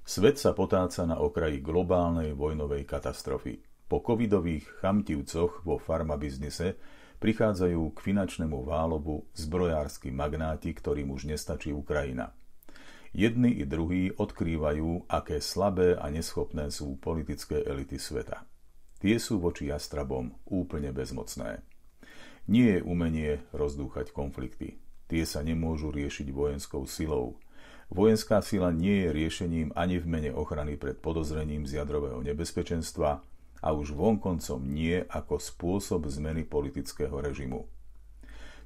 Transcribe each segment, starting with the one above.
Svet sa potáca na okraji globálnej vojnovej katastrofy. Po covidových chamtivcoch vo farmabiznise prichádzajú k finančnému válobu zbrojársky magnáti, ktorým už nestačí Ukrajina. Jedni i druhí odkrývajú, aké slabé a neschopné sú politické elity sveta. Tie sú voči jastrabom úplne bezmocné. Nie je umenie rozdúchať konflikty. Tie sa nemôžu riešiť vojenskou silou. Vojenská sila nie je riešením ani v mene ochrany pred podozrením z jadrového nebezpečenstva a už vonkoncom nie ako spôsob zmeny politického režimu.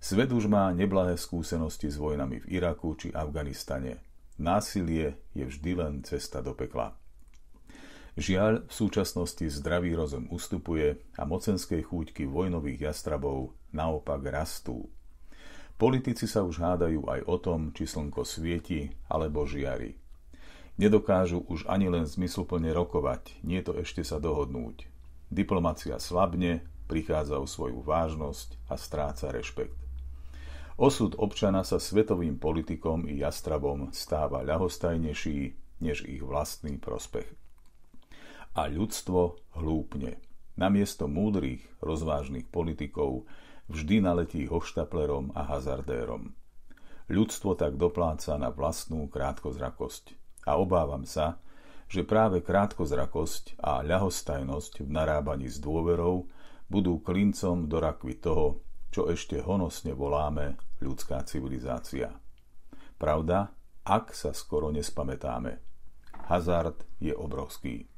Svet už má neblahé skúsenosti s vojnami v Iraku či Afganistane. Násilie je vždy len cesta do pekla. Žiaľ, v súčasnosti zdravý rozum ustupuje a mocenské chúťky vojnových jastrabov naopak rastú. Politici sa už hádajú aj o tom, či slnko svieti alebo žiari. Nedokážu už ani len zmysluplne rokovať, nie to ešte sa dohodnúť. Diplomacia slabne, prichádza o svoju vážnosť a stráca rešpekt. Osud občana sa svetovým politikom i jastrabom stáva ľahostajnejší než ich vlastný prospech. A ľudstvo hlúpne. Namiesto múdrych, rozvážnych politikov vždy naletí hoštaplerom a hazardérom. Ľudstvo tak dopláca na vlastnú krátkozrakosť. A obávam sa, že práve krátkozrakosť a ľahostajnosť v narábaní s dôverou budú klincom do rakvy toho, čo ešte honosne voláme ľudská civilizácia. Pravda, ak sa skoro nespamätáme. Hazard je obrovský.